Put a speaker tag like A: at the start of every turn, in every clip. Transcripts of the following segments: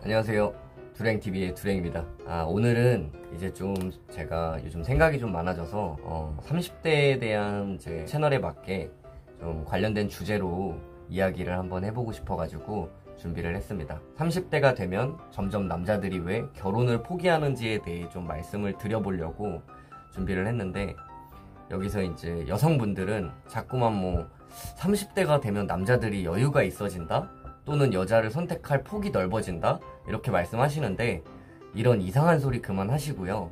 A: 안녕하세요. 두랭TV의 두랭입니다. 오늘은 이제 좀 제가 요즘 생각이 좀 많아져서 30대에 대한 제 채널에 맞게 좀 관련된 주제로 이야기를 한번 해보고 싶어가지고 준비를 했습니다. 30대가 되면 점점 남자들이 왜 결혼을 포기하는지에 대해 좀 말씀을 드려보려고 준비를 했는데, 여기서 이제 여성분들은 자꾸만 30대가 되면 남자들이 여유가 있어진다? 또는 여자를 선택할 폭이 넓어진다? 이렇게 말씀하시는데, 이런 이상한 소리 그만하시고요.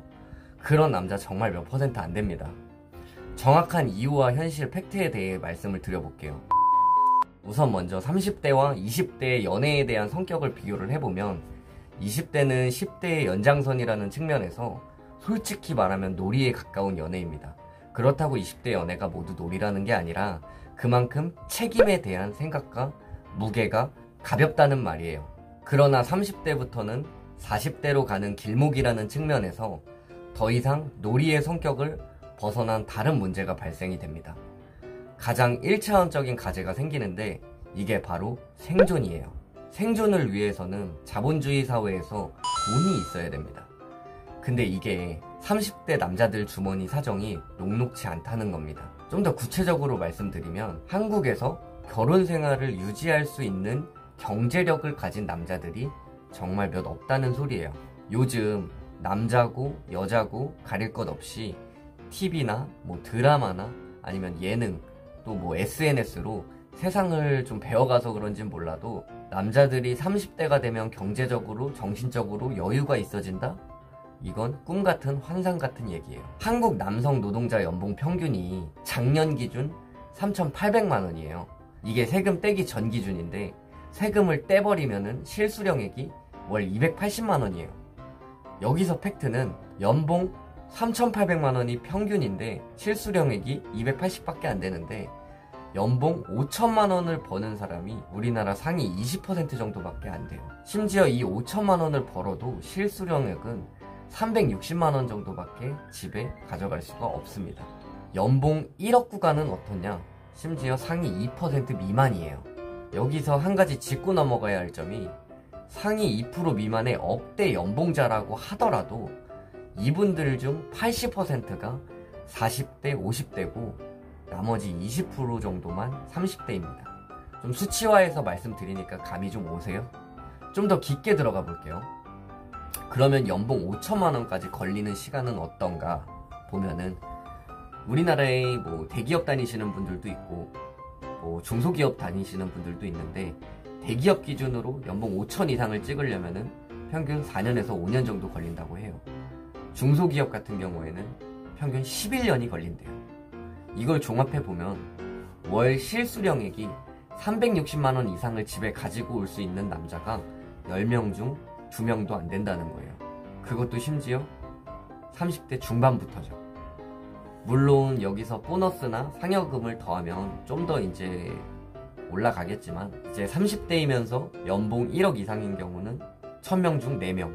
A: 그런 남자 정말 몇 퍼센트 안 됩니다. 정확한 이유와 현실 팩트에 대해 말씀을 드려볼게요. 우선 먼저 30대와 20대의 연애에 대한 성격을 비교를 해보면 20대는 10대의 연장선이라는 측면에서 솔직히 말하면 놀이에 가까운 연애입니다. 그렇다고 20대 연애가 모두 놀이라는 게 아니라 그만큼 책임에 대한 생각과 무게가 가볍다는 말이에요. 그러나 30대부터는 40대로 가는 길목이라는 측면에서 더 이상 놀이의 성격을 벗어난 다른 문제가 발생이 됩니다. 가장 1차원적인 과제가 생기는데 이게 바로 생존이에요. 생존을 위해서는 자본주의 사회에서 돈이 있어야 됩니다. 근데 이게 30대 남자들 주머니 사정이 녹록치 않다는 겁니다. 좀 더 구체적으로 말씀드리면 한국에서 결혼 생활을 유지할 수 있는 경제력을 가진 남자들이 정말 몇 없다는 소리예요. 요즘 남자고 여자고 가릴 것 없이 TV나 드라마나 아니면 예능 또 SNS로 세상을 좀 배워가서 그런진 몰라도 남자들이 30대가 되면 경제적으로 정신적으로 여유가 있어진다? 이건 꿈같은 환상같은 얘기예요. 한국 남성 노동자 연봉 평균이 작년 기준 3,800만 원이에요. 이게 세금 떼기 전 기준인데 세금을 떼버리면은 실수령액이 월 280만 원이에요. 여기서 팩트는 연봉 3,800만 원이 평균인데 실수령액이 280밖에 안 되는데 연봉 5천만 원을 버는 사람이 우리나라 상위 20% 정도밖에 안 돼요. 심지어 이 5천만 원을 벌어도 실수령액은 360만 원 정도밖에 집에 가져갈 수가 없습니다. 연봉 1억 구간은 어떠냐? 심지어 상위 2% 미만이에요. 여기서 한 가지 짚고 넘어가야 할 점이 상위 2% 미만의 억대 연봉자라고 하더라도 이분들 중 80%가 40대, 50대고 나머지 20% 정도만 30대입니다. 좀 수치화해서 말씀드리니까 감이 좀 오세요? 좀 더 깊게 들어가 볼게요. 그러면 연봉 5천만 원까지 걸리는 시간은 어떤가 보면은 우리나라에 대기업 다니시는 분들도 있고 중소기업 다니시는 분들도 있는데 대기업 기준으로 연봉 5천 이상을 찍으려면은 평균 4년에서 5년 정도 걸린다고 해요. 중소기업 같은 경우에는 평균 11년이 걸린대요. 이걸 종합해보면 월 실수령액이 360만 원 이상을 집에 가지고 올 수 있는 남자가 10명 중 2명도 안 된다는 거예요. 그것도 심지어 30대 중반부터죠. 물론 여기서 보너스나 상여금을 더하면 좀 더 이제 올라가겠지만 이제 30대이면서 연봉 1억 이상인 경우는 1000명 중 4명,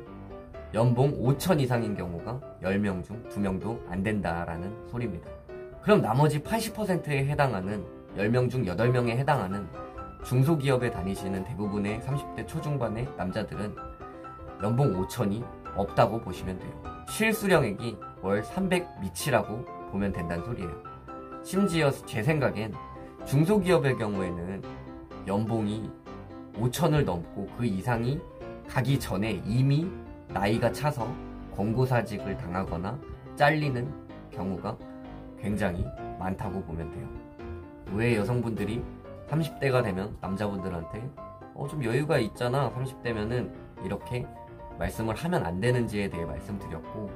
A: 연봉 5천 이상인 경우가 10명 중 2명도 안 된다라는 소리입니다. 그럼 나머지 80%에 해당하는 10명 중 8명에 해당하는 중소기업에 다니시는 대부분의 30대 초중반의 남자들은 연봉 5천이 없다고 보시면 돼요. 실수령액이 월 300 미치라고 보면 된다는 소리예요. 심지어 제 생각엔 중소기업의 경우에는 연봉이 5천을 넘고 그 이상이 가기 전에 이미 나이가 차서 권고사직을 당하거나 잘리는 경우가 굉장히 많다고 보면 돼요. 왜 여성분들이 30대가 되면 남자분들한테 좀 여유가 있잖아 30대면은 이렇게 말씀을 하면 안 되는지에 대해 말씀드렸고,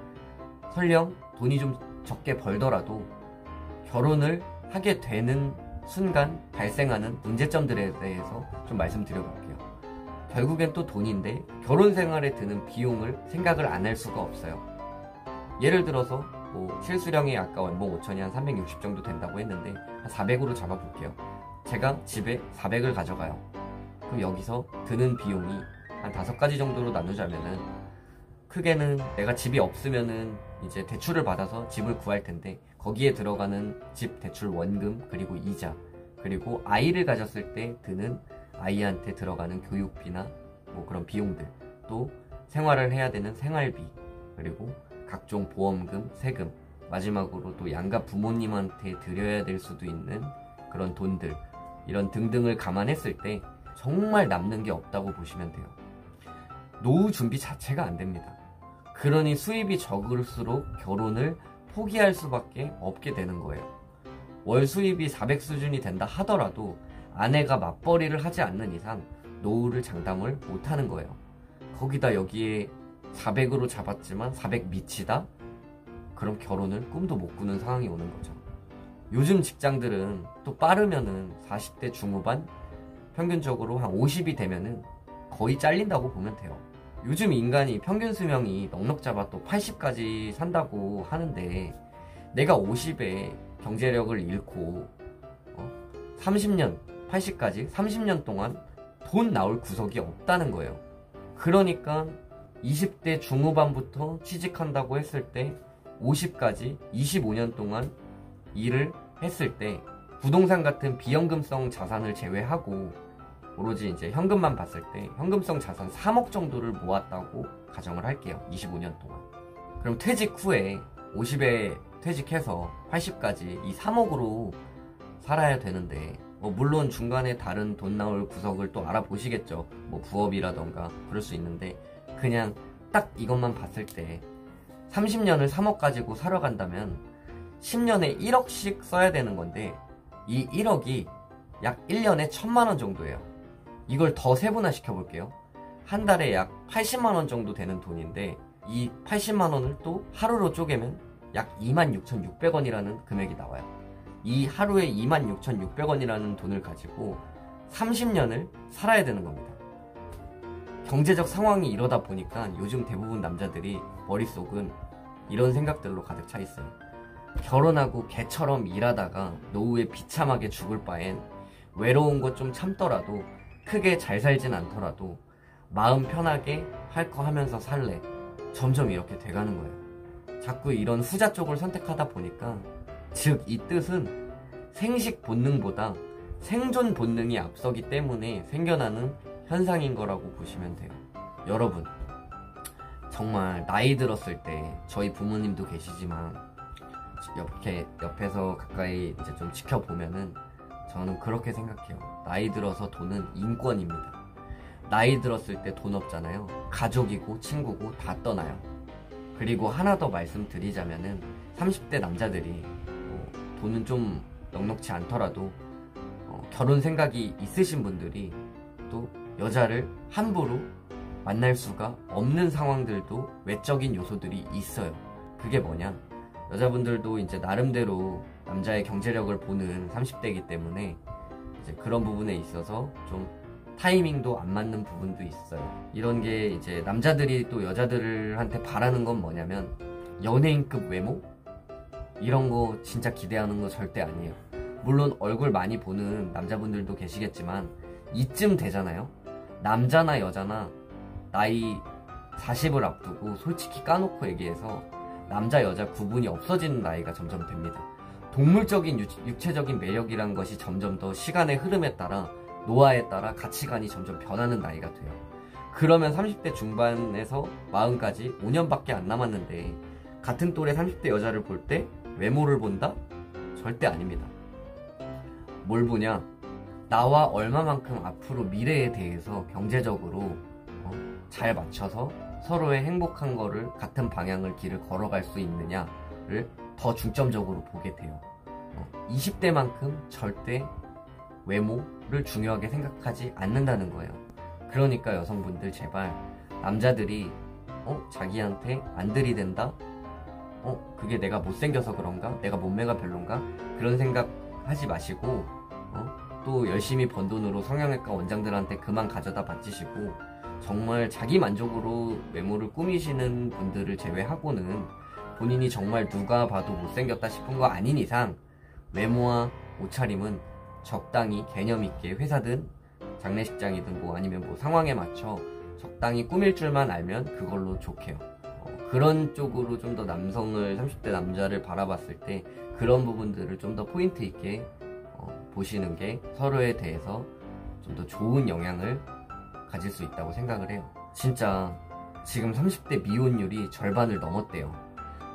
A: 설령 돈이 좀 적게 벌더라도 결혼을 하게 되는 순간 발생하는 문제점들에 대해서 좀 말씀드려볼게요. 결국엔 또 돈인데 결혼 생활에 드는 비용을 생각을 안 할 수가 없어요. 예를 들어서 실수령이 아까 연봉 5천이 한 360 정도 된다고 했는데 한 400으로 잡아볼게요. 제가 집에 400을 가져가요. 그럼 여기서 드는 비용이 한 5가지 정도로 나누자면은 크게는 내가 집이 없으면은 이제 대출을 받아서 집을 구할 텐데 거기에 들어가는 집 대출 원금 그리고 이자 그리고 아이를 가졌을 때 드는 아이한테 들어가는 교육비나 그런 비용들 또 생활을 해야 되는 생활비, 그리고 각종 보험금, 세금, 마지막으로 또 양가 부모님한테 드려야 될 수도 있는 그런 돈들, 이런 등등을 감안했을 때 정말 남는 게 없다고 보시면 돼요. 노후 준비 자체가 안 됩니다. 그러니 수입이 적을수록 결혼을 포기할 수밖에 없게 되는 거예요. 월 수입이 400 수준이 된다 하더라도 아내가 맞벌이를 하지 않는 이상 노후를 장담을 못하는 거예요. 거기다 여기에 400으로 잡았지만 400 미치다? 그럼 결혼을 꿈도 못 꾸는 상황이 오는 거죠. 요즘 직장들은 또 빠르면은 40대 중후반, 평균적으로 한 50이 되면은 거의 잘린다고 보면 돼요. 요즘 인간이 평균 수명이 넉넉 잡아 또 80까지 산다고 하는데, 내가 50에 경제력을 잃고 30년, 80까지 30년 동안 돈 나올 구석이 없다는 거예요. 그러니까 20대 중후반부터 취직한다고 했을 때 50까지 25년 동안 일을 했을 때 부동산 같은 비현금성 자산을 제외하고 오로지 이제 현금만 봤을 때 현금성 자산 3억 정도를 모았다고 가정을 할게요. 25년 동안. 그럼 퇴직 후에 50에 퇴직해서 80까지 이 3억으로 살아야 되는데, 물론 중간에 다른 돈 나올 구석을 또 알아보시겠죠. 뭐 부업이라던가 그럴 수 있는데, 그냥 딱 이것만 봤을 때 30년을 3억 가지고 살아간다면 10년에 1억씩 써야 되는 건데, 이 1억이 약 1년에 1000만 원 정도예요. 이걸 더 세분화 시켜볼게요. 한 달에 약 80만 원 정도 되는 돈인데, 이 80만 원을 또 하루로 쪼개면 약 26,600원이라는 금액이 나와요. 이 하루에 26,600원이라는 돈을 가지고 30년을 살아야 되는 겁니다. 경제적 상황이 이러다 보니까 요즘 대부분 남자들이 머릿속은 이런 생각들로 가득 차 있어요. 결혼하고 개처럼 일하다가 노후에 비참하게 죽을 바엔 외로운 거 좀 참더라도 크게 잘 살진 않더라도 마음 편하게 할 거 하면서 살래. 점점 이렇게 돼가는 거예요. 자꾸 이런 후자 쪽을 선택하다 보니까, 즉 이 뜻은 생식 본능보다 생존 본능이 앞서기 때문에 생겨나는 현상인 거라고 보시면 돼요. 여러분, 정말 나이 들었을 때 저희 부모님도 계시지만 이렇게 옆에서 가까이 이제 좀 지켜보면은 저는 그렇게 생각해요. 나이 들어서 돈은 인권입니다. 나이 들었을 때 돈 없잖아요. 가족이고 친구고 다 떠나요. 그리고 하나 더 말씀드리자면은 30대 남자들이 돈은 좀 넉넉지 않더라도 결혼 생각이 있으신 분들이 또 여자를 함부로 만날 수가 없는 상황들도 외적인 요소들이 있어요. 그게 뭐냐? 여자분들도 이제 나름대로 남자의 경제력을 보는 30대이기 때문에 이제 그런 부분에 있어서 좀 타이밍도 안 맞는 부분도 있어요. 이런 게 이제 남자들이 또 여자들한테 바라는 건 뭐냐면 연예인급 외모? 이런 거 진짜 기대하는 거 절대 아니에요. 물론 얼굴 많이 보는 남자분들도 계시겠지만 이쯤 되잖아요. 남자나 여자나 나이 40을 앞두고 솔직히 까놓고 얘기해서 남자 여자 구분이 없어지는 나이가 점점 됩니다. 동물적인 육체적인 매력이란 것이 점점 더 시간의 흐름에 따라 노화에 따라 가치관이 점점 변하는 나이가 돼요. 그러면 30대 중반에서 40까지 5년밖에 안 남았는데 같은 또래 30대 여자를 볼 때 외모를 본다? 절대 아닙니다. 뭘 보냐? 나와 얼마만큼 앞으로 미래에 대해서 경제적으로 잘 맞춰서 서로의 행복한 거를 같은 방향을 길을 걸어갈 수 있느냐를 더 중점적으로 보게 돼요. 20대만큼 절대 외모를 중요하게 생각하지 않는다는 거예요. 그러니까 여성분들 제발 남자들이 자기한테 안 들이댄다? 그게 내가 못생겨서 그런가? 내가 몸매가 별론가? 그런 생각 하지 마시고 또 열심히 번 돈으로 성형외과 원장들한테 그만 가져다 바치시고 정말 자기 만족으로 외모를 꾸미시는 분들을 제외하고는 본인이 정말 누가 봐도 못생겼다 싶은 거 아닌 이상 외모와 옷차림은 적당히 개념 있게 회사든 장례식장이든 뭐 아니면 뭐 상황에 맞춰 적당히 꾸밀 줄만 알면 그걸로 좋게요. 그런 쪽으로 좀 더 남성을 30대 남자를 바라봤을 때 그런 부분들을 좀 더 포인트 있게 보시는 게 서로에 대해서 좀 더 좋은 영향을 가질 수 있다고 생각을 해요. 진짜 지금 30대 미혼율이 절반을 넘었대요.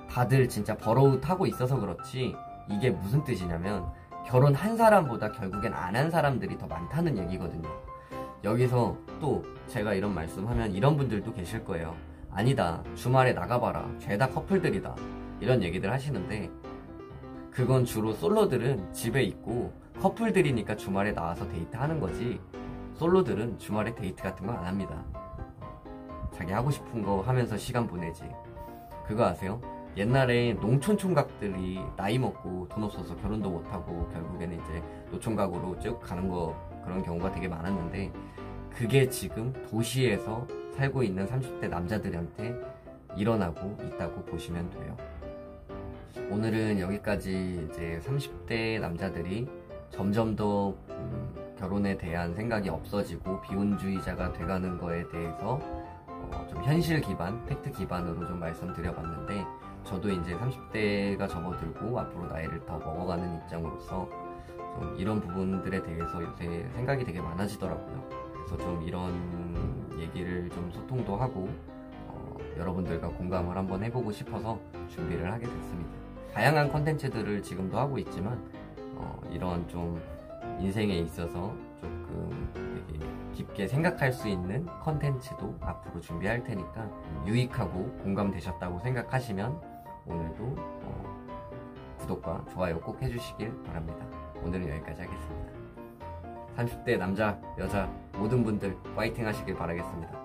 A: 다들 진짜 버러웃하고 있어서 그렇지, 이게 무슨 뜻이냐면 결혼한 사람보다 결국엔 안 한 사람들이 더 많다는 얘기거든요. 여기서 또 제가 이런 말씀하면 이런 분들도 계실 거예요. 아니다, 주말에 나가봐라, 죄다 커플들이다, 이런 얘기들 하시는데, 그건 주로 솔로들은 집에 있고 커플들이니까 주말에 나와서 데이트하는 거지, 솔로들은 주말에 데이트 같은 거 안 합니다. 자기 하고 싶은 거 하면서 시간 보내지. 그거 아세요? 옛날에 농촌 총각들이 나이 먹고 돈 없어서 결혼도 못하고 결국에는 이제 노총각으로 쭉 가는 거, 그런 경우가 되게 많았는데, 그게 지금 도시에서 살고 있는 30대 남자들한테 일어나고 있다고 보시면 돼요. 오늘은 여기까지. 이제 30대 남자들이 점점 더 결혼에 대한 생각이 없어지고 비혼주의자가 돼가는 거에 대해서 좀 현실 기반, 팩트 기반으로 좀 말씀드려봤는데, 저도 이제 30대가 접어들고 앞으로 나이를 더 먹어가는 입장으로서 좀 이런 부분들에 대해서 요새 생각이 되게 많아지더라고요. 그래서 좀 이런 얘기를 좀 소통도 하고 여러분들과 공감을 한번 해보고 싶어서 준비를 하게 됐습니다. 다양한 컨텐츠들을 지금도 하고 있지만 이런 좀 인생에 있어서 조금 되게 깊게 생각할 수 있는 컨텐츠도 앞으로 준비할 테니까 유익하고 공감되셨다고 생각하시면 오늘도 구독과 좋아요 꼭 해주시길 바랍니다. 오늘은 여기까지 하겠습니다. 30대 남자, 여자 모든 분들 파이팅 하시길 바라겠습니다.